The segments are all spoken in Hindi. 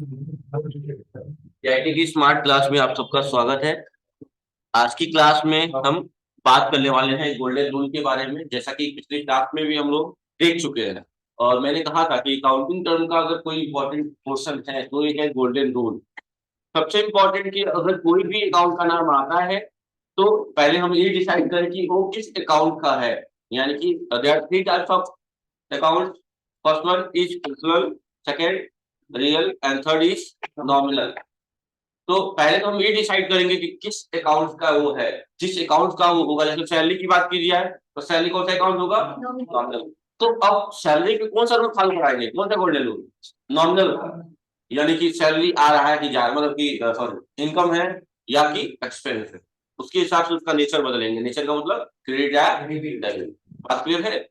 आईटी की स्मार्ट क्लास में आप सबका स्वागत है। आज की क्लास में हम बात करने वाले हैं गोल्डन रूल के बारे में, जैसा कि पिछले क्लास में भी हम लोग देख चुके हैं। और मैंने कहा था कि अकाउंटिंग टर्म का अगर कोई इंपॉर्टेंट पोर्शन है तो ये है गोल्डन रूल। सबसे इंपॉर्टेंट कि अगर कोई भी अकाउंट का नाम आता है तो पहले हम ये डिसाइड करें कि वो किस अकाउंट का है। यानी कि there are three types of account. First one is personal, second real and third is nominal. तो पहले तो हम ये डिसाइड करेंगे कि किस अकाउंट का वो है। जिस अकाउंट का वो होगा, जैसे सैलरी की बात की जाए तो सैलरी कौन सा अकाउंट होगा? नॉमिनल। तो अब सैलरी पे कौन सा रूल फॉलो कराएंगे, कौन सा गोल्डन रूल? नॉमिनल। यानी कि सैलरी आ रहा है कि जा रहा है, मतलब कि सॉरी इनकम है या कि एक्सपेंस है, उसके हिसाब से उसका नेचर बदलेंगे। नेचर का मतलब क्रेडिट या डेबिट। बात क्लियर है?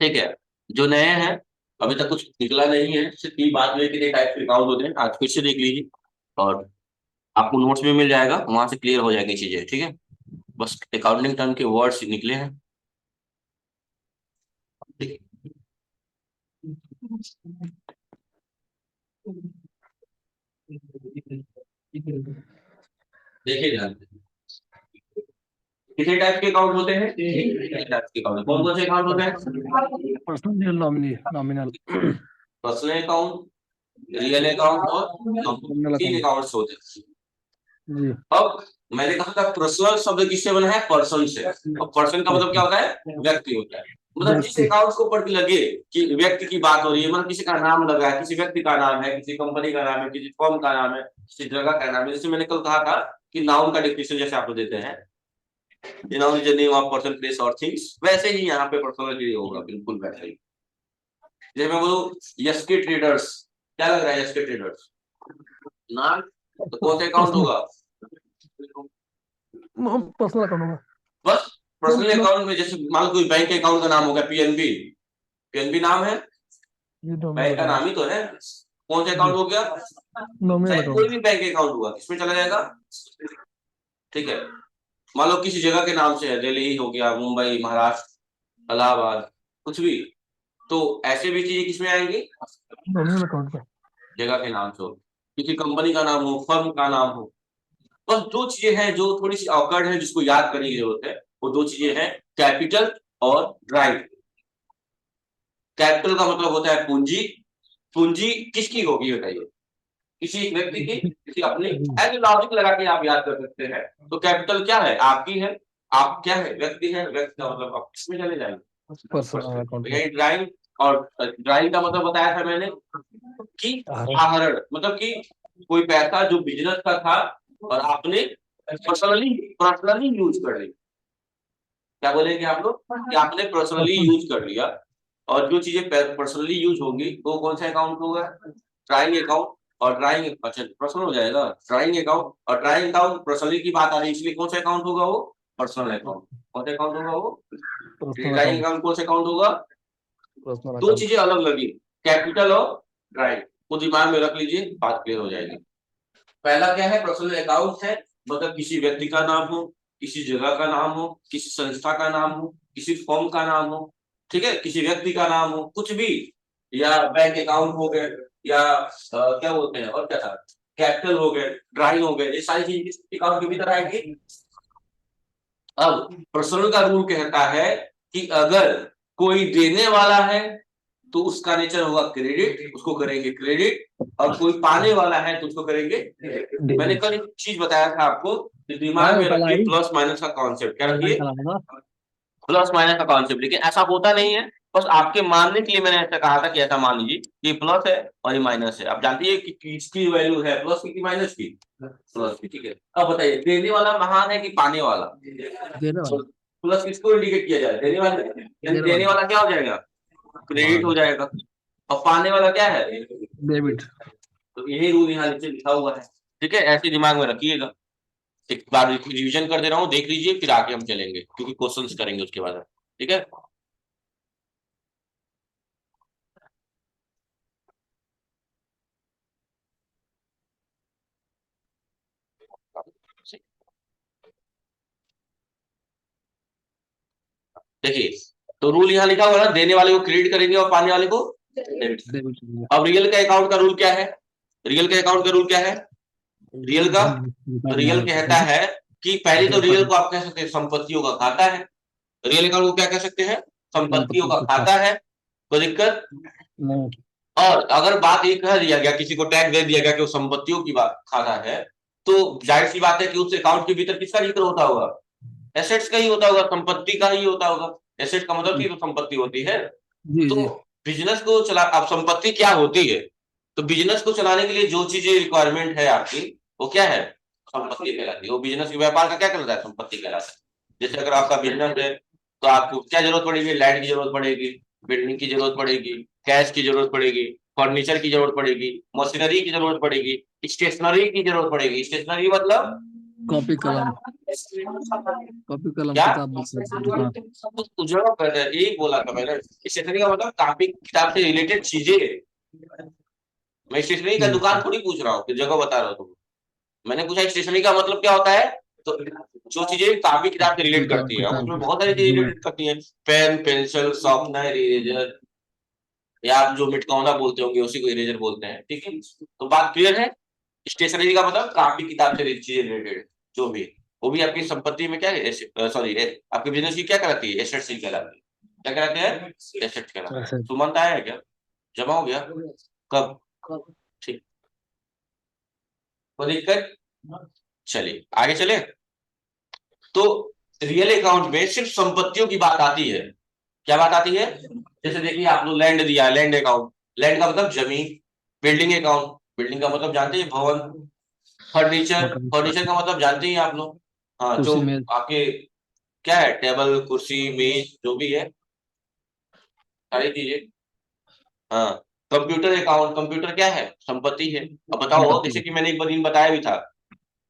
ठीक है। जो नए हैं, अभी तक कुछ निकला नहीं है, सिर्फ ये बात में कितने टाइप के अकाउंट होते हैं आज फिर से देख लीजिए। और आपको नोट्स में मिल जाएगा, वहां से क्लियर हो जाएगी चीजें। ठीक है, बस अकाउंटिंग टर्म के वर्ड्स निकले हैं। ठीक है, देखिए ध्यान से। कितने टाइप के अकाउंट होते हैं? टाइप के अकाउंट कौन कौन से अकाउंट होते हैं? Personal nominal personal account, real account और नॉमिनल तीन अकाउंट। अकाउंट्स होते हैं। जी। अब मैंने कहा था पर्सनल शब्द किससे बना है? पर्सन से। अब पर्सन का मतलब क्या होता है? व्यक्ति होता है। मतलब जिस व्यक्ति। अकाउंट को पढ़ के लगे कि व्यक्ति की बात हो रही है, मतलब किसी का नाम लगा है, किसी व्यक्ति का नाम है, किसी कंपनी का नाम है, किसी फर्म का नाम है, किसी जगह का नाम है। जैसे मैंने कल कहा था कि नाउन का डिफिनेशन जैसे आप लोग देते हैं, noun is the name of person place और थिंग्स, वैसे ही यहाँ पे पर्सनल के लिए होगा, बिल्कुल वैसे ही। जैसे मैं बोलूं यस के ट्रेडर्स, क्या लग रहा है? यस के ट्रेडर्स नाम, तो कौन सा अकाउंट पर्सनल होगा? पर्सनल अकाउंट होगा। बस पर्सनल अकाउंट में, जैसे मान लो कोई बैंक अकाउंट का नाम हो गया पीएनबी, पीएनबी नाम है, ये नॉमिनल बैंक का नाम अकाउंट। ही तो है। कौन सा जी। अकाउंट हो गया? नॉमिनल चाहे कोई अकाउंट। भी बैंक अकाउंट हुआ, किसमें चला जाएगा? ठीक है। मान लो किसी जगह के नाम से है, दिल्ली हो गया, मुंबई, महाराष्ट्र, इलाहाबाद, कुछ भी, तो ऐसे भी चीजें किसमें आएंगी? नॉमिनल अकाउंट पे। जगह के नाम से हो, किसी कंपनी का नाम हो, फर्म का नाम हो। बस दो चीजें हैं जो थोड़ी सी ऑकवर्ड है, जिसको याद करने की जरूरत है। वो दो चीजें हैं, कैपिटल और ड्राइव। कैपिटल का मतलब होता है पूंजी। पूंजी किसकी होगी बताइए? किसी एक व्यक्ति की, किसी अपनी। जी। ऐसे लॉजिक लगा के आप याद कर सकते हैं। तो कैपिटल क्या है? आपकी है। आप क्या है? व्यक्ति है। व्यक्ति का मतलब आप किसमें चले पर्सनल जाएंगे? अकाउंट तो पे। यही ड्राइंग। और ड्राइंग का मतलब बताया था मैंने कि हर। आहरण, मतलब कि कोई पैसा जो बिजनेस का था और आपने पर्सनली पर्सनली यूज कर लिया। क्या बोलेंगे आप लोग कि आपने पर्सनली पर्सनल। यूज कर लिया। और जो चीजें पर्सनली यूज होंगी वो कौन सा अकाउंट होगा? Drawing account. और ड्राइंग, अच्छा पर्सनल हो जाएगा ड्राइंग अकाउंट। और ड्राइंग अकाउंट पर्सनली की बात आ रही है, इसलिए कौन सा अकाउंट होगा वो? Personal account. कौन सा अकाउंट होगा वो? Personal drawing account. अकाउंट कौन सा अकाउंट होगा? पर्सनल दो अकाउंट। चीजें अलग लगी, कैपिटल और ड्राइंग, को दिमाग में रख लीजिए, बात क्लियर हो जाएगी। पहला क्या है? पर्सनल अकाउंट है, मतलब किसी व्यक्ति का नाम हो, किसी जगह का नाम हो, किसी संस्था का नाम हो, किसी फर्म का नाम हो। ठीक है, किसी व्यक्ति का नाम हो, कुछ भी। या बैंक अकाउंट हो गए, या क्या बोलते हैं और क्या था, कैपिटल हो गए, ड्राइंग हो गए, ये सारी चीजें किस अकाउंट के भीतर आएंगी? अब पर्सनल का रूल कहता है कि अगर कोई देने वाला है तो उसका नेचर होगा क्रेडिट, उसको करेंगे क्रेडिट। और कोई पाने वाला है तो उसको करेंगे डेबिट। मैंने डेबिट। कल एक चीज बताया था आपको कि दिमाग हाँ में कल रखिए आई। प्लस माइनस का कॉन्सेप्ट। क्या कल आई रखिए? कल आना। प्लस माइनस का कॉन्सेप्ट। लेकिन ऐसा होता नहीं है, बस आपके मानने के लिए मैंने ऐसा कहा था कि ऐसा मान लीजिए कि प्लस है और ये माइनस है। आप जानती है कि किसकी वैल्यू है, प्लस की माइनस की? प्लस की। ठीक है, अब बताइए देने वाला महान है कि पाने वाला? देने वाला। प्लस किसको इंडिकेट किया जाए? देने वाले। यानी देने देने वाला। वाला क्या हो जाएगा? क्रेडिट महान। हो जाएगा। और पाने वाला क्या है? डेबिट। तो यही रूल यहाँ नीचे लिखा हुआ है। ठीक है, ऐसे दिमाग में रखिएगा। एक बार रिवीजन कर दे रहा हूँ, देख लीजिए, फिर आगे हम चलेंगे क्योंकि क्वेश्चंस करेंगे उसके बाद। ठीक है। देखिए, तो रूल यहाँ लिखा हुआ है ना, देने वाले को क्रेडिट करेंगे और पाने वाले को डेबिट। डेबिट अब रियल का अकाउंट का रूल क्या है? रियल के अकाउंट का रूल क्या है? रियल का रियल कहता है कि पहले तो रियल को आप कह सकते हैं संपत्तियों का खाता है। रियल अकाउंट को क्या कह सकते हैं? संपत्तियों का खाता है। कोई दिक्कत नहीं। और अगर बात ये कह दिया गया, किसी को टैग दे दिया गया कि वो संपत्तियों की बात खाता है, तो जाहिर सी बात है कि उस अकाउंट के भीतर किसका जिक्र होता होगा? एसेट्स का ही होता होगा, संपत्ति का ही होता होगा। एसेट का मतलब की तो संपत्ति होती है। जी तो जी बिजनेस को चला, अब संपत्ति क्या होती है? तो बिजनेस को चलाने के लिए जो चीजें रिक्वायरमेंट है आपकी, वो क्या है? संपत्ति कहलाती है। वो बिजनेस के व्यापार का क्या कहलाता है? संपत्ति कहलाता है। जैसे अगर आपका बिजनेस है तो आपको क्या जरूरत पड़ेगी? लैंड की जरूरत पड़ेगी, बिल्डिंग की जरूरत पड़ेगी, कैश की जरूरत पड़ेगी, फर्नीचर की जरूरत पड़ेगी, मशीनरी की जरूरत पड़ेगी, स्टेशनरी की जरूरत पड़ेगी। स्टेशनरी मतलब कॉपी कलम क्या? किताब दुकान। तो जरूरत पड़ता है, यही बोला था मैंने। स्टेशनरी का मतलब कापी किताब से रिलेटेड चीजें। मैं स्टेशनरी का जी दुकान थोड़ी पूछ रहा हूँ कि जगह बता रहा हूँ तुम। मैंने पूछा स्टेशनरी का मतलब क्या होता है? तो जो चीजें कापी किताब से रिलेट करती है, अब किताब उसमें बहुत सारी चीजें रिलेट करती हैं। पेन, पेंसिल, शार्पनर, इरेजर, या आप जो मिटकौना बोलते होंगे उसी को इरेजर बोलते हैं। ठीक है, तो बात क्लियर है? स्टेशनरी का मतलब कापी किताब से चीजें रिलेटेड जो भी, वो भी आपकी संपत्ति में क्या है? सॉरी, आपके बिजनेस की क्या कराती है? एसेट्स ही कहलाती है। क्या कराते हैं? एसेट्स कहलाते हैं। ऐसे। सुमंत आया है क्या? जमा हो गया? कब? ठीक, कोई दिक्कत? चलिए आगे चले। तो रियल अकाउंट में सिर्फ संपत्तियों की बात आती है। क्या बात आती है? जैसे देखिए, आप लोग लैंड दिया है, लैंड अकाउंट। लैंड का मतलब जमीन। बिल्डिंग अकाउंट, बिल्डिंग का मतलब जानते हैं, भवन। फर्नीचर, मकान। फर्नीचर का मतलब जानते हैं आप लोग। हाँ, जो कुर्सी मेज। आपके क्या है, टेबल, कुर्सी, मेज, जो भी है, सारी चीजें। हाँ, कंप्यूटर अकाउंट, कंप्यूटर क्या है? संपत्ति है। अब बताओ, संपत्ति जैसे कि मैंने एक बार दिन बताया भी था,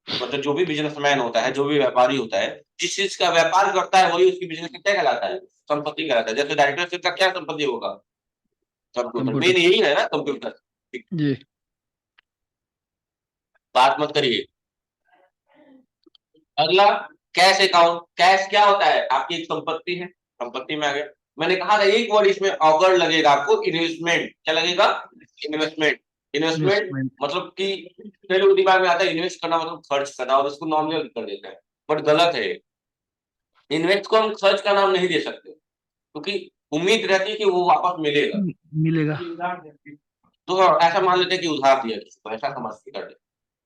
मतलब जो भी बिजनेसमैन होता है, जो भी व्यापारी होता है, जिस चीज का व्यापार करता है वही उसकी बिजनेस का क्या कहलाता है? संपत्ति कहलाता है। जैसे डायरेक्टरशिप का क्या संपत्ति होगा? Computer, main computer. यही है ना, कंप्यूटर। जी। बात मत करिए। अगला, कैश अकाउंट। कैश क्या होता है? आपकी एक संपत्ति है। संपत्ति में आ गया। मैंने कहा था एक वर्ड इसमें ऑकवर्ड लगेगा आपको, इन्वेस्टमेंट। क्या लगेगा? इन्वेस्टमेंट। Investment investment. मतलब कि पहले लोग दिमाग में आता है इन्वेस्ट करना मतलब खर्च करना, और इसको नॉमिनल कर देते हैं, बट गलत है। इन्वेस्ट को हम खर्च का नाम नहीं दे सकते, क्योंकि उम्मीद रहती है कि वो वापस मिलेगा। मिलेगा। तो ऐसा मान लेते हैं कि उधार दिया किसी को, ऐसा समझ के कर दे।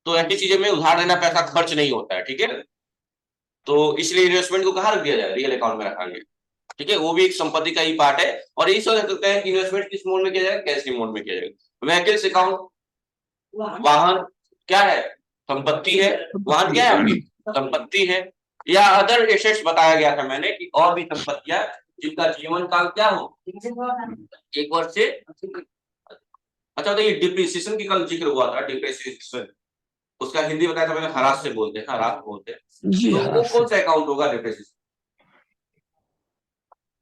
तो ऐसी चीजें में उधार देना पैसा खर्च नहीं होता है। ठीक है, तो इसलिए इन्वेस्टमेंट को कहाँ रख दिया जाए? रियल अकाउंट में रखा गया। ठीक है, वो भी एक संपत्ति का ही पार्ट है। और यही सोच सकते हैं कि इन्वेस्टमेंट किस मोड में किया जाएगा? कैश के मोड में किया जाएगा। व्हीकल्स अकाउंट, वाहन क्या है? संपत्ति है। वाहन क्या है? आपकी संपत्ति है। या अदर एसेट्स बताया गया था मैंने कि और भी संपत्तियां जिनका जीवन काल क्या हो, 1 वर्ष से। अच्छा बताइए, डिप्रिसिएशन की कल जिक्र हुआ था, डिप्रिसिएशन उसका हिंदी बताया था मैंने, हरास से बोलते हैं, हरास बोलते हैं। जी तो वो हरास से। कौन सा अकाउंट होगा? डिप्रिसिएशन,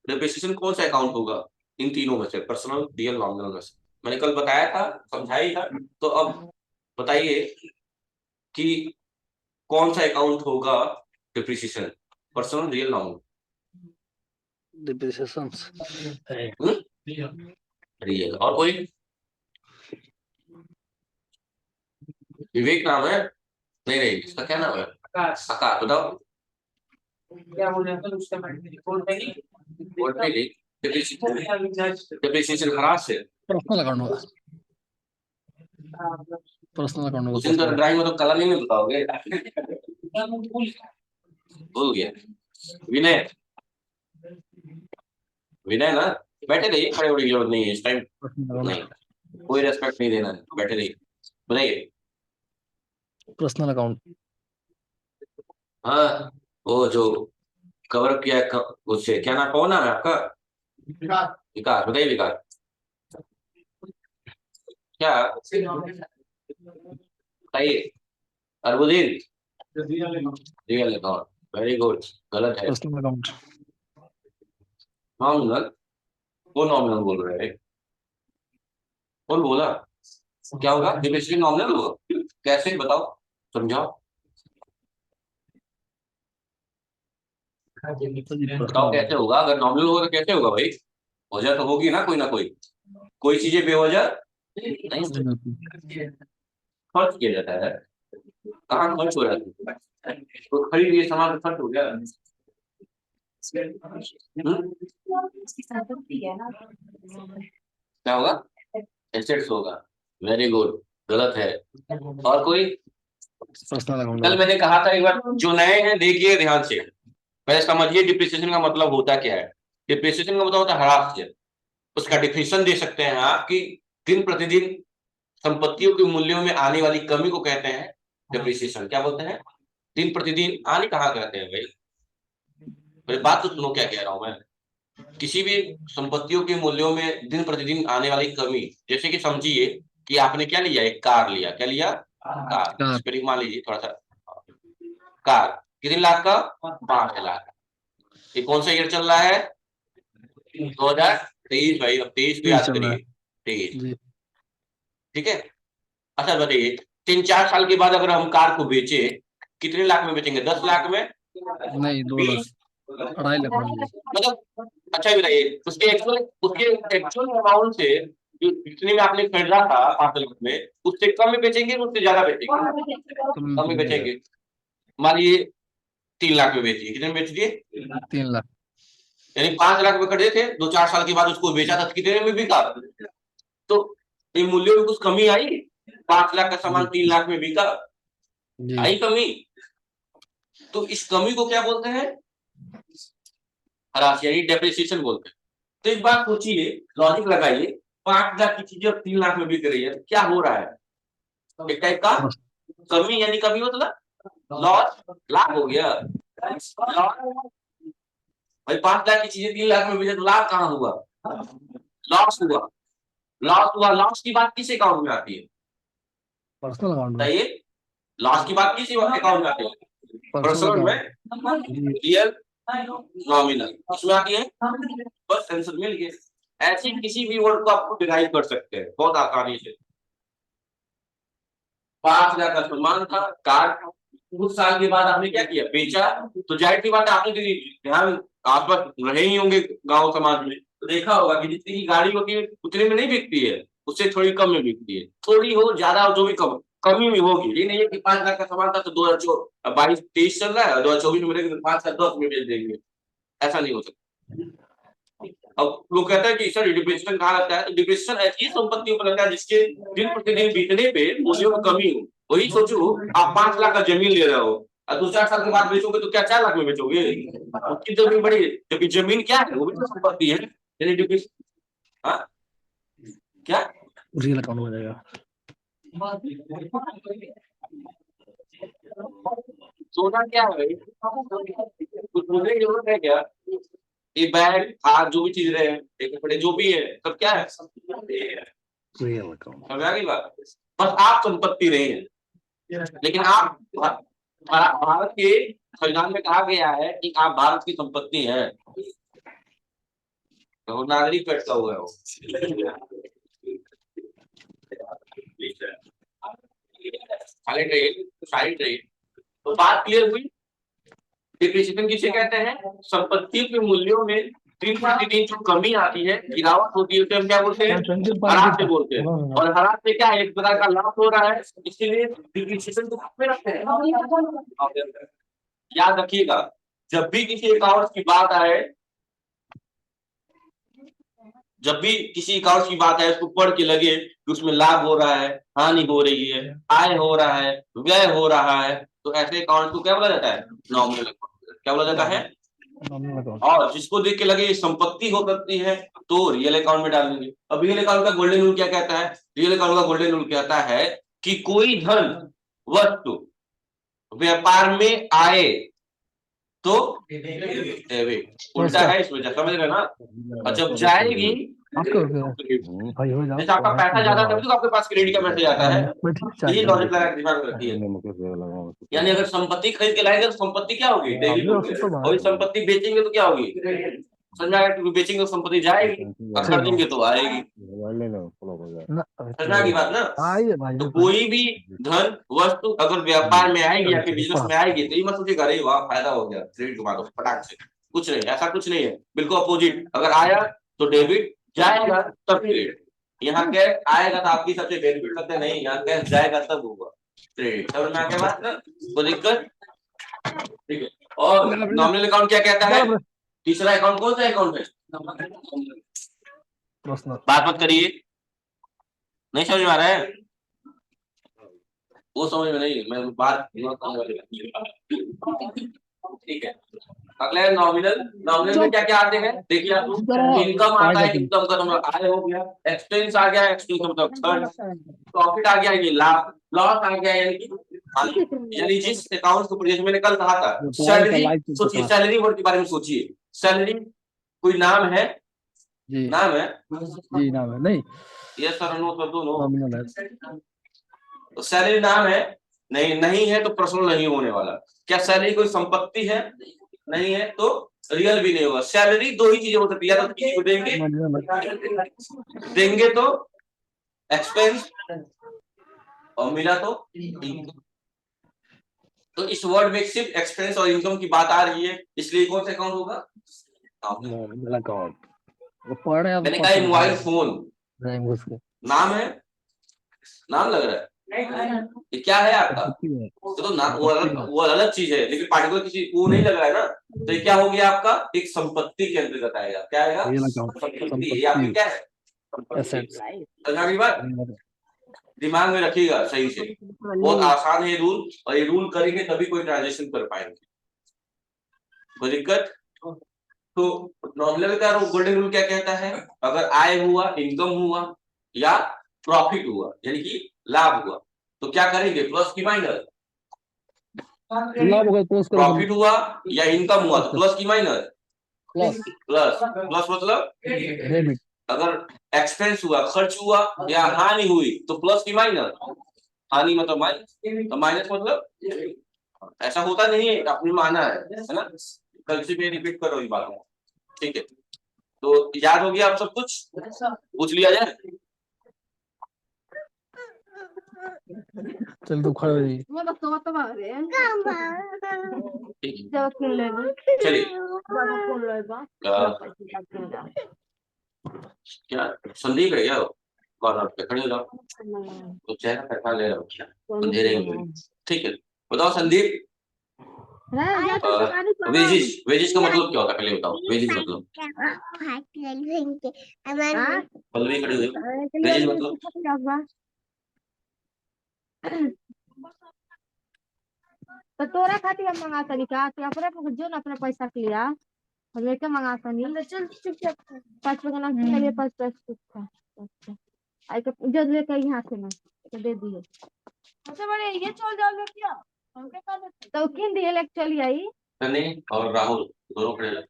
डिप्रिसिएशन कौन सा अकाउंट होगा इन तीनों में से? पर्सनल, रियल, नॉमिनल में से? मैंने कल बताया था, समझाया ही था। तो अब बताइए कि कौन सा अकाउंट होगा depreciation? Personal, real, nominal? Depreciation. Real. और कोई? विवेक नाम है? नहीं नहीं, इसका क्या नाम है? आकाश, बताओ। क्या बोल रहे हैं उसका? डिप्रिसिएशन हरास से। पर्सनल अकाउंट होगा। पर्सनल अकाउंट होगा। उसी दिन ड्राइंग में तो कलर नहीं बताओगे। भूल गया। विनय, विनय ना? बैठे रहिए, खड़े होने की जरूरत नहीं है इस टाइम। पर्सनल नहीं, अकाउंट। कोई रेस्पेक्ट नहीं देना है, बैठे रहिए। बताइए। Personal account. हाँ, वो जो कवर अप किया है, उससे क्या नाम, कौन नाम है आपका? विकास। विकास, बताइए विकास। क्या बताइए? अरबुदीन, रियल अकाउंट। Very good. गलत है। Personal account. नॉमिनल। वो नॉमिनल बोल रहे हैं। कौन बोला? क्या होगा? डिप्रिसिएशन नॉमिनल होगा? कैसे बताओ, समझाओ। बताओ कैसे होगा? अगर नॉमिनल होगा तो कैसे होगा भाई? वजह तो होगी ना कोई चीजें बेवजह नहीं खर्च किया जाता है। कहाँ खर्च हो रहा है? तो खरीद ये सामान तो खर्च हो गया। क्या होगा? एसेट्स होगा। Very good. गलत है। और कोई? पर्सनल अकाउंट कल होगा। मैंने कहा था एक बार, जो नए हैं देखिए ध्यान से, पहले समझिए डिप्रिसिएशन का मतलब होता क्या है। डिप्रिसिएशन का मतलब होता है ह्रास। उसका डिफिनेशन दे सकते हैं आप कि दिन प्रतिदिन संपत्तियों के मूल्यों में आने वाली कमी को कहते हैं डिप्रिसिएशन। क्या बोलते हैं? दिन प्रतिदिन आने कहाँ कहते हैं भाई? मेरी बात तो सुनो क्या कह रहा हूं मैं। किसी भी संपत्तियों के मूल्यों में दिन प्रतिदिन आने वाली कमी, जैसे कि समझिए कि आपने क्या लिया, एक कार लिया। क्या लिया? कार। कार। स्पेलिंग मान लीजिए थोड़ा सा। कार कितने लाख का? 5 लाख। ये कौन सा ईयर चल रहा है? 2023 भाई। अब 23 को यही याद चल रहा है। करिए। 23। जी। ठीक है। अच्छा बताइए, 3-4 साल के बाद अगर हम कार को बेचे, कितने लाख में बेचेंगे? 10 लाख में? नहीं, 2 लाख। 20? 2.5 लाख मान लीजिए। मतलब अच्छा ये बताइए, उसके एक्चुअल अमाउंट से जो जितने में आपने खरीदा था 5 लाख में, उससे कम में बेचेंगे, उससे ज्यादा बेचेंगे? कम कम में बेचेंगे। बेचेंगे। मान लीजिए 3 लाख में बेचिए। कितने में बेच दिए? 3 लाख। यानी 5 लाख में खरीदे थे, 2-4 साल के बाद उसको बेचा था तो कितने में बिका? तो ये मूल्य में कुछ कमी आई? 5 लाख का सामान जी। 3 लाख में बिका। जी। आई कमी? तो इस कमी को क्या बोलते हैं? ह्रास यानी डेप्रिसिएशन बोलते हैं। तो एक बात सोचिए, लॉजिक लगाइए, 5 लाख की चीजें अब 3 लाख में बिक रही है, तो क्या हो रहा है? एक टाइप का कमी, यानी कमी मतलब लॉस। लाभ हो गया। लॉस। भाई 5 लाख की चीजें 3 लाख में बिके तो लाभ कहाँ हुआ? लॉस हुआ। लॉस हुआ। लॉस की बात किस अकाउंट में आती है पर्सनल अकाउंट में। बताइए? लॉस की बात किस अकाउंट में आती है? Personal personal account. में, जी। रियल, नॉमिनल, इसमें आती है। बस आंसर मिल गया। ऐसे किसी भी वर्ड को आपको डिराइव कर सकते हैं बहुत आसानी से। 5 लाख का सम्मान था, कार था, कुछ साल के बाद आपने क्या किया? बेचा। तो जाहिर सी बात है, आपने ध्यान आसपास रहे ही होंगे गांव समाज में, तो देखा होगा कि जितनी की गाड़ी होती है उतने में नहीं बिकती है, उससे थोड़ी कम में बिकती है। थोड़ी हो ज्यादा हो जो भी कम कमी में होगी। ये नहीं है कि 5 लाख का सामान था तो 2022-23 चल रहा है, 2024 में मिलेगा तो 5 का 10 में बेच देंगे। ऐसा नहीं हो सकता। अब लोग कहते हैं कि सर डिप्रिसिएशन कहाँ लगता है? तो डिप्रिसिएशन ऐसी संपत्तियों पर लगता है जिसके दिन प्रतिदिन बीतने पे मूल्यों में कमी हो। वही सोचो, आप 5 लाख का जमीन ले रहे हो और 2-4 साल के बाद बेचोगे तो क्या 4 लाख में बेचोगे? उसकी जमीन बड़ी है, जबकि जमीन क्या है? वो भी तो संपत्ति है। यानी डिप्रिसिएशन। हाँ क्या? रियल अकाउंट हो जाएगा। सोना क्या है भाई? कुछ मुझे की जरूरत है क्या? ये बैग हाथ जो भी चीज रहे हैं, कपड़े जो भी है, सब क्या है? Real account. समझ आ गई बात? बस आप संपत्ति नहीं है, लेकिन आप भारत के संविधान में कहा गया है कि आप भारत की संपत्ति है। तो नागरिक बैठता हुआ है वो। खाली ट्रेन, सारी ट्रेन। तो बात क्लियर हुई। डिप्रिसिएशन किसे कहते हैं? संपत्ति के मूल्यों में दिन प्रतिदिन जो कमी आती है, गिरावट होती है, उसे हम क्या बोलते हैं? ह्रास से बोलते हैं। और ह्रास से क्या है? एक प्रकार का लाभ हो रहा है, इसीलिए डिप्रिसिएशन को में रखते हैं। याद रखिएगा, जब भी किसी अकाउंट की बात आए, जब भी किसी अकाउंट की बात आए, उसको पढ़ के लगे कि उसमें लाभ हो रहा है, हानि हो रही है, आय हो रहा है, व्यय हो रहा है, तो ऐसे अकाउंट को क्या बोला जाता है? Nominal account. क्या बोला जाता है? Nominal account. और जिसको देख के लगे ये संपत्ति हो सकती है तो रियल अकाउंट में डालेंगे। अब रियल अकाउंट का गोल्डन रूल क्या कहता है? रियल अकाउंट का गोल्डन रूल कहता है कि कोई धन वस्तु व्यापार में आए तो डेबिट। उल्टा है इसमें, समझ रहे ना? और जब जाएगी, आपके भाई हो जाओ जैसे आपका पैसा ज्यादा तभी तो आपके पास क्रेडिट का मैसेज आता है। यही लॉजिक लगा के दिमाग में रखिए। यानी अगर संपत्ति खरीद के लाएंगे तो संपत्ति क्या होगी? डेबिट होगी। और संपत्ति बेचेंगे तो क्या होगी? समझ में आ गया? बेचेंगे तो संपत्ति जाएगी और खरीदेंगे तो आएगी। ना समझ में आ गई बात ना? आइए भाई तो कोई भी धन वस्तु अगर व्यापार में आएगी या फिर बिजनेस में आएगी तो ये मत सोचिएगा अरे वाह फायदा हो गया क्रेडिट घुमा दो फटाक से। कुछ नहीं, ऐसा कुछ नहीं है, बिल्कुल अपोजिट। अगर आया तो डेबिट, जाएगा तब क्रेडिट। यहाँ कैश आएगा तो आपकी सबसे बेनिफिट लगता है, नहीं यहाँ कैश जाएगा तब होगा क्रेडिट। समझ में आ गया बात ना? कोई दिक्कत? ठीक है। और नॉमिनल अकाउंट क्या कहता है? तीसरा अकाउंट कौन सा अकाउंट है? बात मत करिए, नहीं समझ में आ रहा है? वो समझ में नहीं, मैं बात ठीक है। अगला है नॉमिनल। नॉमिनल में क्या क्या आते हैं देखिए आप लोग। इनकम आता है, इनकम का मतलब आय हो गया। एक्सपेंस आ गया, एक्सपेंस का मतलब खर्च। प्रॉफिट आ गया ये लाभ। लॉस आ गया यानी जिस अकाउंट को जैसे मैंने कल कहा था सैलरी। सोचिए सैलरी वर्ड के बारे में सोचिए। सैलरी कोई नाम है? जी नाम है जी नाम है नहीं yes sir no sir no. Nominal है तो सैलरी नाम है, नहीं नहीं है तो प्रश्न नहीं होने वाला। क्या सैलरी कोई संपत्ति है? नहीं है तो रियल भी नहीं होगा। सैलरी दो ही चीजें हो सकती है, या तो किसी को देंगे तो एक्सपेंस और मिला तो इनकम। तो इस वर्ड में सिर्फ एक्सपेंस और इनकम की बात आ रही है, इसलिए कौन सा अकाउंट होगा? नॉमिनल अकाउंट वो पढ़ रहे हैं मैंने कहा मोबाइल फोन नहीं उसके नाम है, नाम लग रहा है ये क्या है आपका? तो नाम वो अलग चीज है, लेकिन पार्टिकुलर किसी वो नहीं लग रहा है ना। तो ये क्या हो गया आपका? एक संपत्ति के अंतर्गत आएगा। क्या आएगा? संपत्ति। ये आपकी क्या है? बात दिमाग में रखिएगा सही से, बहुत आसान है ये रूल, और ये रूल करेंगे तभी कोई ट्रांजेक्शन कर पाएंगे। कोई दिक्कत? तो नॉमिनल का गोल्डन रूल क्या कहता है? अगर आय हुआ, इनकम हुआ या प्रॉफिट हुआ यानी कि लाभ हुआ तो क्या करेंगे? प्लस की माइनस? प्रॉफिट हुआ या इनकम हुआ तो प्लस की माइनस? प्लस प्लस मतलब अगर एक्सपेंस हुआ, खर्च हुआ या हानि हुई तो प्लस की माइनस? हानि मतलब माइनस, तो माइनस मतलब ऐसा होता नहीं है, आपने माना है ना? कल से मैं रिपीट कर रहा हूँ ये बात। ठीक है, तो याद हो गया आप सब कुछ? पूछ लिया जाए? चल तू खड़े हो जाइए चलिए क्या संदीप है क्या? कॉर्नर पे खड़े हो जाओ, तो चेहरा पैसा ले रहा हूँ अंधेरे में। ठीक है, बताओ संदीप। वेजिस, वेजिस का मतलब क्या होता है पहले बताओ। वेजिस मतलब पल्लवी खड़ी हुई, वेजिस मतलब तो तोरा खातिर हम मंगा तनी का तू अपने जो ना अपने पैसा के लिया हम लेके मंगा तनी चल चुपचाप 5 रुपए ना के लिए 5 पैसे का अच्छा आई के जो लेके यहाँ से ना तो दे दिए अच्छा बड़े ये चल जाओगे क्या हम के कर तो किन दिए लेके चली आई सनी और राहुल दोनों खड़े हैं।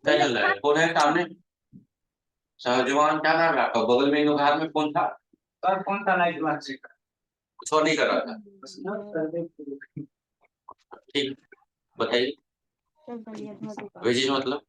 क्या चल रहा है? कौन है सामने? शाहजवान क्या नाम है आपका? बगल में इन हाथ में फोन था सर, कौन सा लाइट वाच से कुछ और नहीं कर रहा था? ठीक, बताइए वेजिस मतलब?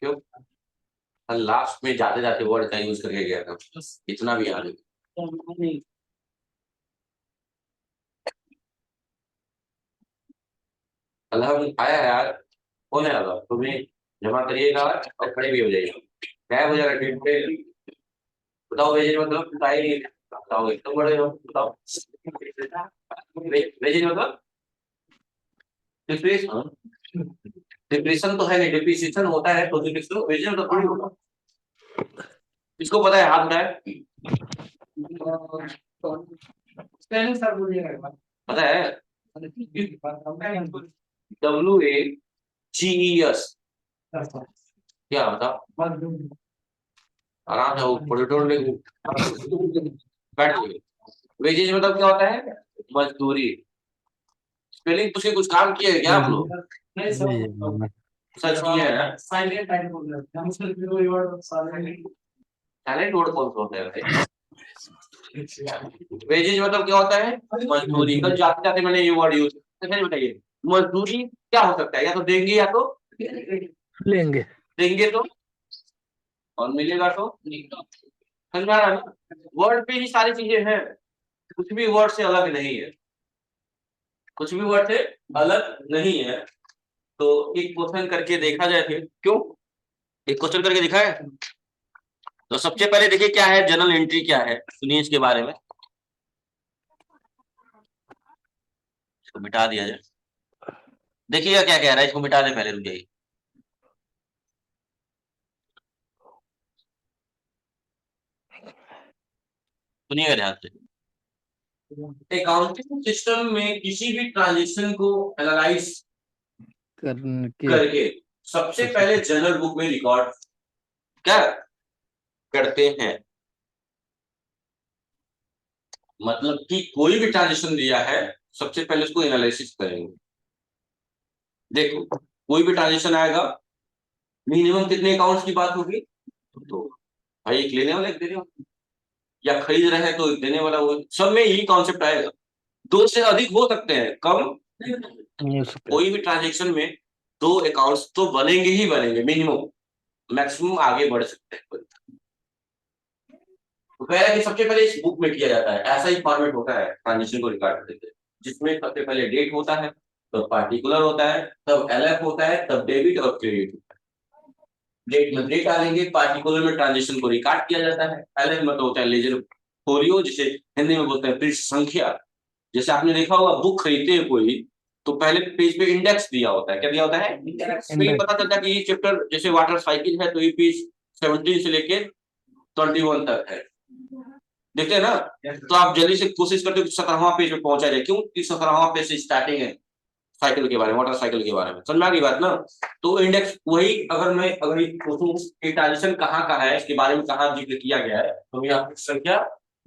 क्यों? लास्ट में जाते जाते वर्ड का यूज करके गया था, इतना भी याद नहीं। अल्लाह आया है यार, कौन है अल्लाह? तुम्हें जमा करिएगा और खड़े भी हो जाइएगा, गायब हो जाएगा ट्वीट पे। बताओ वेजिस मतलब? बताइए, बताओ एकदम बड़े हो, बताओ वेजिस मतलब? डिप्रेशन, डिप्रेशन तो है नहीं, डिप्रेशन होता है तो डिप्रेशन वेजिस तो थोड़ी होगा। इसको पता है हाथ का है? सर बोलिएगा, पता है? WAGES क्या बताओ? आराम से पोटेटो ले बैठ गए। वेजेज मतलब क्या होता है? मजदूरी। स्पेलिंग पूछ के कुछ काम किए हैं क्या आप लोग? नहीं, सच किए हैं? साइलेंट वर्ड कौन सा होता है भाई? वेजेज मतलब क्या होता है? मजदूरी। कल जाते जाते मैंने ये वर्ड यूज किया। अच्छा बताइए, मजदूरी क्या हो सकता है? या तो देंगे या तो लेंगे। देंगे तो, और मिलेगा तो समझ में आ रहा है ना? वर्ड पे ही सारी चीजें हैं, कुछ भी वर्ड से अलग नहीं है, कुछ भी वर्ड से अलग नहीं है। तो एक क्वेश्चन करके देखा जाए फिर, क्यों? एक क्वेश्चन करके दिखा है। तो सबसे पहले देखिए क्या है, जनरल एंट्री क्या है, सुनिए इसके बारे में। इसको मिटा दिया जाए, देखिएगा क्या कह रहा है, इसको मिटा दे पहले, रुक जाइए। सुनिएगा ध्यान से। अकाउंटिंग सिस्टम में किसी भी ट्रांजेक्शन को एनालाइज करके करके सबसे पहले जनरल बुक में रिकॉर्ड क्या करते हैं। मतलब कि कोई भी ट्रांजेक्शन दिया है, सबसे पहले उसको एनालिसिस करेंगे। देखो, कोई भी ट्रांजेक्शन आएगा, मिनिमम कितने अकाउंट्स की बात होगी? तो भाई एक लेने वाला एक देने वाला, या खरीद रहे हैं तो एक देने वाला, वो सब में यही कॉन्सेप्ट आएगा। दो से अधिक हो सकते हैं, कम नहीं हो सकता। कोई भी ट्रांजेक्शन में दो अकाउंट्स तो बनेंगे ही बनेंगे मिनिमम, मैक्सिमम आगे बढ़ सकते हैं। तो कह रहा है कि सबसे पहले इस बुक में किया जाता है, ऐसा ही फॉर्मेट होता है ट्रांजेक्शन को रिकॉर्ड करने के लिए, जिसमें सबसे पहले डेट होता है, तब पार्टिकुलर होता है, तब एलएफ होता है, तब डेबिट और क्रेडिट। डेट में डेट डालेंगे, पार्टिकुलर में ट्रांजेक्शन को रिकॉर्ड किया जाता है, एलएफ मतलब होता है लेजर फोलियो, जिसे हिंदी में बोलते हैं पृष्ठ संख्या। जैसे आपने देखा होगा, बुक खरीदते हैं कोई, तो पहले पेज पे इंडेक्स दिया होता है। क्या दिया होता है? इंडेक्स पे पता चलता है कि ये चैप्टर, जैसे वाटर साइकिल है, तो ये पेज 17 से लेके 21 तक है, देखते हैं ना? तो आप जल्दी से कोशिश करते हो कि 17वां पेज पे पहुंचा जाए, क्यों? कि 17वां पेज से स्टार्टिंग है साइकिल के बारे में, वाटर साइकिल के बारे में। समझ में आ गई बात ना? तो इंडेक्स वही, अगर मैं अगर पूछूं कि ट्रांजिशन कहाँ कहाँ है, इसके बारे में कहाँ जिक्र किया गया है, तो मैं आपको संख्या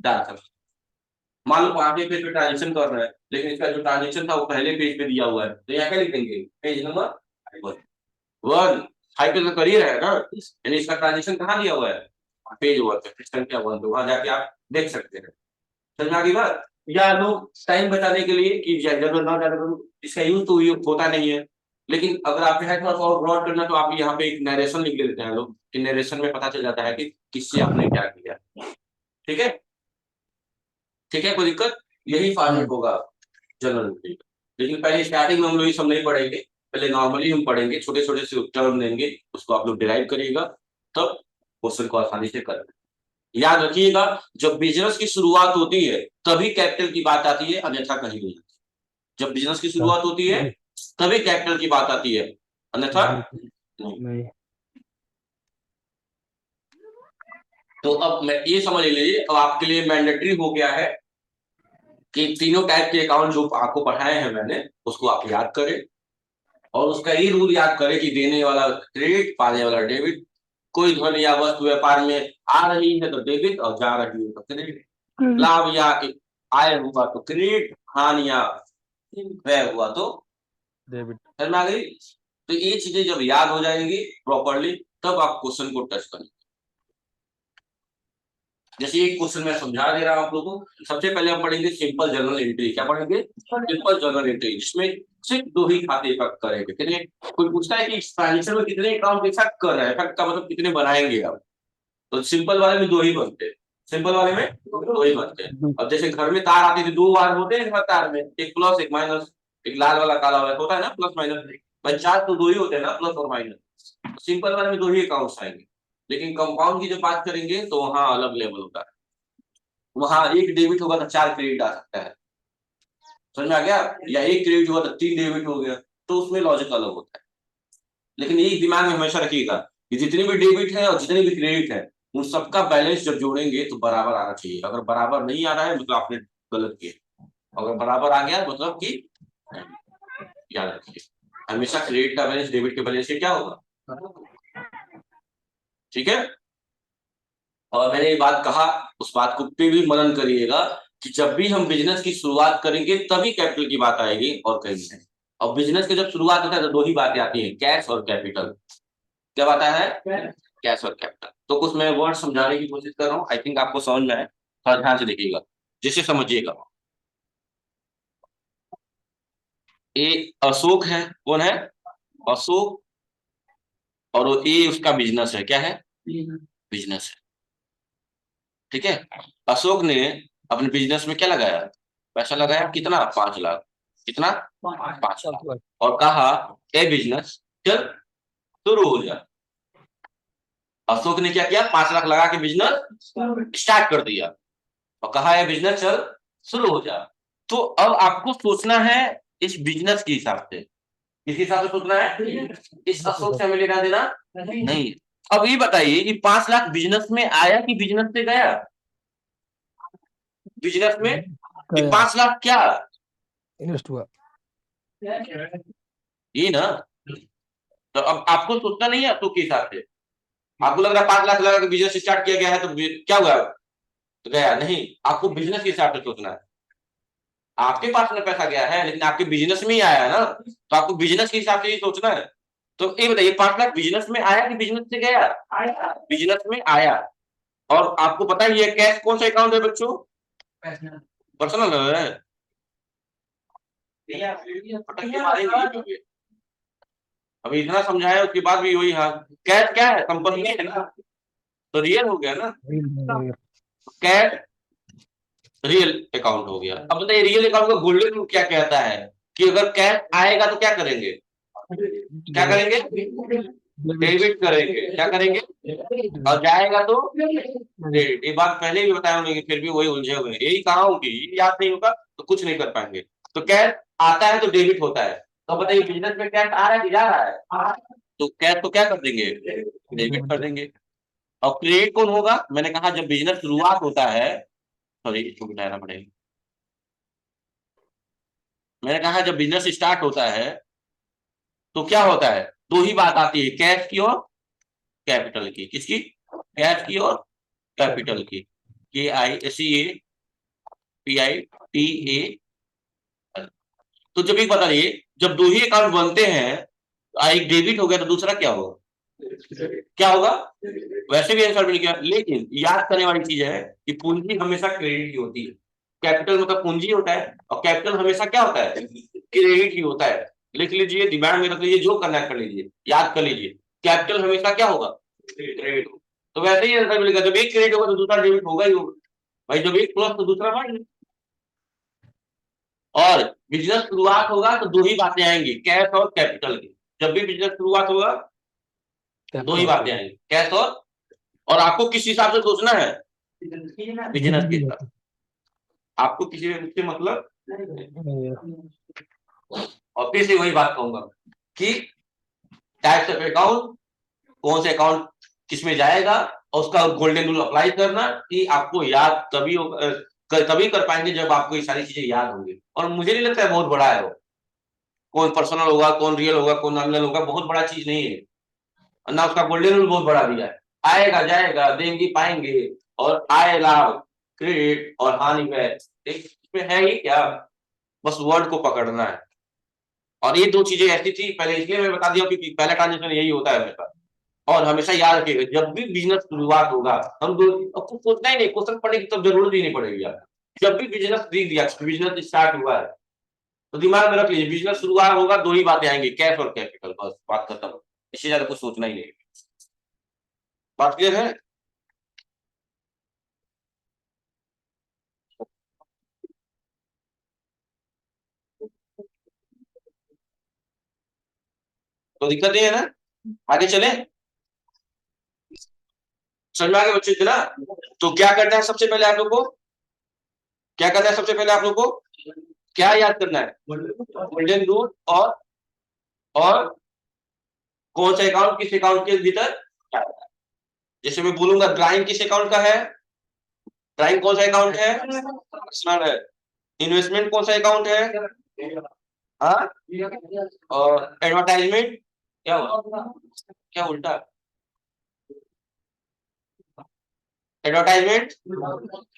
डाल सकता। मान लो आगे पेज पे ट्रांजेक्शन कर रहा है, लेकिन इसका जो ट्रांजेक्शन था वो पहले पेज पे दिया हुआ है, तो यहाँ क्या लिख देंगे? Page number 1। साइकिल का करियर है ना, यानी इसका ट्रांजेक्शन कहाँ दिया हुआ है? पेज 1 पे, संख्या 1 पे, वहां जाके आप देख सकते हैं। समझ में आ गई बात? या लोग टाइम बचाने के लिए कि जरूरत ना ज्यादा करूं, इसका यूज तो यूज होता नहीं है, लेकिन अगर आप है थोड़ा सा और ब्रॉड करना, तो आप यहाँ पे एक नरेशन लिख लेते हैं लोग, कि नरेशन में पता चल जाता है कि किससे आपने क्या किया। ठीक है, ठीक है, कोई दिक्कत? यही फॉर्मेट होगा जनरल नॉलेज। लेकिन पहले स्टार्टिंग में हम लोग ये सब नहीं पढ़ेंगे, पहले नॉर्मली हम पढ़ेंगे, छोटे छोटे से टर्म देंगे, उसको आप लोग डिराइव करिएगा, तब क्वेश्चन को आसानी से कर। याद रखिएगा, जब बिजनेस की शुरुआत होती है तभी कैपिटल की बात आती है, अन्यथा कहीं नहीं। जब बिजनेस की शुरुआत होती है तभी कैपिटल की बात आती है, अन्यथा नहीं। नहीं। तो अब मैं ये समझ लीजिए, अब आपके लिए मैंडेटरी हो गया है कि तीनों टाइप के अकाउंट जो आपको पढ़ाए हैं मैंने, उसको आप याद करें, और उसका ये रूल याद करें कि देने वाला क्रेडिट, पाने वाला डेबिट। कोई धन या वस्तु व्यापार में आ रही है तो डेबिट, और जा रही है तो क्रेडिट। लाभ या आय हुआ तो क्रेडिट, हानि या व्यय हुआ तो डेबिट। समझ में आ गई? तो ये चीजें जब याद हो जाएंगी प्रॉपरली, तब आप क्वेश्चन को टच करेंगे। जैसे एक क्वेश्चन मैं समझा दे रहा हूं आप लोगों को। सबसे पहले हम पढ़ेंगे सिंपल जर्नल एंट्री। क्या पढ़ेंगे? सिंपल जर्नल एंट्री, जिसमें सिर्फ दो ही खाते इफेक्ट करेंगे। कितने? कोई पूछता है कि इस ट्रांजेक्शन में कितने अकाउंट इफेक्ट कर रहे हैं, इफेक्ट का मतलब कितने बनाएंगे आप? तो सिंपल वाले में दो ही बनते हैं, सिंपल वाले में दो ही बनते हैं। अब जैसे घर में तार आती थी, दो बार होते हैं तार में, एक प्लस एक माइनस, एक लाल वाला काला वाला होता है ना, प्लस माइनस। भाई चार तो दो ही होते हैं ना, प्लस और माइनस। सिंपल वाले में दो ही अकाउंट्स आएंगे। लेकिन कंपाउंड की जब बात करेंगे तो वहां अलग लेवल होता है, वहां एक डेबिट होगा तो चार क्रेडिट आ सकता है। समझ में आ गया? या एक क्रेडिट हुआ तो तीन डेबिट हो गया, तो उसमें लॉजिक अलग होता है। लेकिन यही दिमाग में हमेशा रखिएगा कि जितनी भी डेबिट है और जितनी भी क्रेडिट है, उन सबका बैलेंस जब जोड़ेंगे तो बराबर आना चाहिए। अगर बराबर नहीं आ रहा है मतलब आपने गलत किया, अगर बराबर आ गया मतलब कि, याद रखिए, हमेशा क्रेडिट का बैलेंस डेबिट के बैलेंस से क्या होगा। ठीक है? और मैंने ये बात कहा, उस बात को पे भी मनन करिएगा कि जब भी हम बिजनेस की शुरुआत करेंगे तभी कैपिटल की बात आएगी और कहीं नहीं। और बिजनेस की जब शुरुआत होता है तो दो ही बातें आती है, कैश और कैपिटल। क्या बात है? कैश और कैपिटल। तो कुछ मैं वर्ड समझाने की कोशिश कर रहा हूँ, आई थिंक आपको समझ में आए, थोड़ा ध्यान से देखिएगा, जिसे समझिएगा। ये अशोक है, कौन है? अशोक। और वो ए उसका बिजनेस है, क्या है? बिजनेस है। ठीक है। अशोक ने अपने बिजनेस में क्या लगाया? पैसा लगाया, कितना? 5 लाख। कितना? 5 लाख। और कहा ए बिजनेस चल शुरू हो जा। अशोक ने क्या किया? 5 लाख लगा के बिजनेस स्टार्ट कर दिया और कहा ये बिजनेस चल शुरू हो जा। तो अब आपको सोचना है इस बिजनेस के हिसाब से। किस हिसाब से सोचना है? इस अशोक से हमें लेना देना नहीं। अब ये बताइए कि 5 लाख बिजनेस में आया कि बिजनेस से गया? बिजनेस में ये 5 लाख क्या इन्वेस्ट हुआ। ये ना। तो अब आपको सोचना नहीं है अशोक के हिसाब से। आपको लग रहा है 5 लाख लगा के बिजनेस स्टार्ट किया गया है तो क्या हुआ? तो गया नहीं। आपको बिजनेस के हिसाब से सोचना है। आपके पास में पैसा गया है लेकिन आपके बिजनेस में ही आया है ना, तो आपको बिजनेस के हिसाब से ही सोचना है। तो ये बताइए 5 लाख बिजनेस में आया कि बिजनेस से गया? बिजनेस में आया। और आपको पता है ये कैश कौन सा अकाउंट है बच्चों? पर्सनल है। पटक के मारेंगे। अभी इतना समझाया उसके बाद भी वही हाल। कैश क्या है? कंपनी है ना, तो रियल हो गया ना। कैश रियल अकाउंट हो गया। अब बताइए रियल अकाउंट का गोल्डन रूल क्या कहता है कि अगर कैश आएगा तो क्या करेंगे? क्या करेंगे? डेबिट करेंगे। क्या करेंगे? और जाएगा तो क्रेडिट। ये बात पहले भी बताया उन्होंने, फिर भी वही उलझे हुए हैं। यही कहा हूं कि ये याद नहीं होगा तो कुछ नहीं कर पाएंगे। तो कैश आता है तो डेबिट होता है। तो बताइए बिजनेस में कैश आ रहा है कि जा रहा है? तो कैश तो क्या कर देंगे? डेबिट कर देंगे। और क्रेडिट कौन होगा? मैंने कहा जब बिजनेस शुरुआत होता है, सॉरी इसको मिटाना पड़ेगा। मैंने कहा जब बिजनेस स्टार्ट होता है तो क्या होता है? दो ही बात आती है, कैश की और कैपिटल की। किसकी? कैश की और कैपिटल की। KICAPITA। तो जब एक बताइए, जब दो ही अकाउंट बनते हैं, एक डेबिट हो गया तो दूसरा क्या होगा? क्या होगा? वैसे भी आंसर मिल गया, लेकिन याद करने वाली चीज है कि पूंजी हमेशा क्रेडिट की होती है। कैपिटल मतलब पूंजी होता है और कैपिटल हमेशा क्या होता है? क्रेडिट ही होता है। लिख लीजिए, दिमाग में रख लीजिए, जो करना है कर लीजिए, याद कर लीजिए। कैपिटल हमेशा क्या होगा? क्रेडिट। तो वैसे ही आंसर मिलेगा, जब एक क्रेडिट होगा तो दूसरा डेबिट होगा ही होगा। भाई जब एक प्लस तो दूसरा माइनस। और बिजनेस शुरुआत होगा तो दो ही बातें आएंगी, कैश और कैपिटल की। जब भी बिजनेस शुरुआत होगा दो ही बातें आएंगी, कैश और आपको किस हिसाब से सोचना है? बिजनेस के हिसाब। आपको किसी से मतलब। और फिर से वही बात कहूंगा कि टाइप्स ऑफ अकाउंट, कौन से अकाउंट किस में जाएगा, और उसका गोल्डन रूल अप्लाई करना कि आपको याद तभी होगा, तभी कर पाएंगे जब आपको ये सारी चीजें याद होंगी। और मुझे नहीं लगता है बहुत बड़ा है वो। कौन पर्सनल होगा, कौन रियल होगा, कौन नॉमिनल होगा, बहुत बड़ा चीज नहीं है। ना उसका गोल्डन रूल बहुत बड़ा दिया है। आएगा जाएगा, देंगे पाएंगे, और आय लाभ, क्रेडिट और हानि व्यय, इसमें है ही क्या? बस वर्ड को पकड़ना है। और ये दो चीजें ऐसी थी, पहले इसलिए मैं बता दिया क्योंकि पहला ट्रांजेक्शन यही होता है हमेशा। और हमेशा याद रखिएगा जब भी बिजनेस शुरुआत होगा, हम दो आपको सोचना ही नहीं, क्वेश्चन पढ़ने की तब जरूरत ही नहीं पड़ेगी यार। जब भी बिजनेस दे दिया, बिजनेस स्टार्ट हुआ है, तो दिमाग में रख लीजिए बिजनेस शुरुआत होगा दो ही बातें आएंगी, कैश और कैपिटल, बस बात खत्म। इससे ज्यादा कुछ सोचना ही नहीं। बात क्लियर है? तो दिक्कत नहीं है ना? आगे चले, समझ में आ गए बच्चों इतना? तो क्या करना है सबसे पहले आप लोग को? क्या करना है सबसे पहले आप लोग को? क्या याद करना है? Golden rule. और कौन सा अकाउंट किस अकाउंट के भीतर। जैसे मैं बोलूंगा ड्राइंग किस अकाउंट का है? ड्राइंग कौन सा अकाउंट है? पर्सनल है। इन्वेस्टमेंट कौन सा अकाउंट है? हाँ। और एडवर्टाइजमेंट क्या हुआ? क्या उल्टा? Advertisement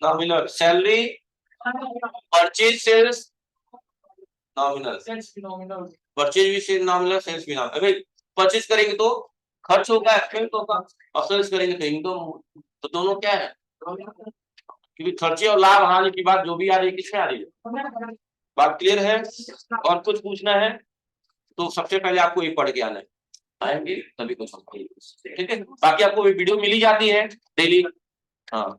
nominal. Salary purchase sales nominal, purchase भी सेल्स नॉमिनल, सेल्स भी नॉमिनल। अभी परचेज करेंगे तो खर्च होगा, एक्सपेंस होगा, और सेल्स करेंगे तो इनकम। तो दोनों क्या है, क्योंकि खर्चे और लाभ हानि की बात जो भी आ रही है किसमें आ रही है। बात क्लियर है। और कुछ पूछना है तो सबसे पहले आपको ये पढ़ के आना है, आएंगे तभी कुछ समझेंगे, ठीक है। बाकी आपको वीडियो मिली जाती है डेली। हाँ,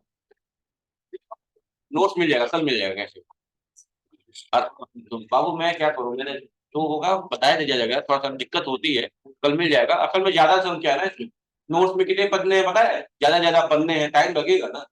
नोट्स मिल जाएगा, कल मिल जाएगा कैसे। तो बाबू मैं क्या करूँ, मैंने जो होगा बताया दिया जाएगा, थोड़ा सा दिक्कत होती है, कल मिल जाएगा। असल में ज्यादा संख्या है ना इसमें, नोट्स में कितने पन्ने हैं पता है, ज्यादा ज्यादा पन्ने हैं, टाइम लगेगा ना।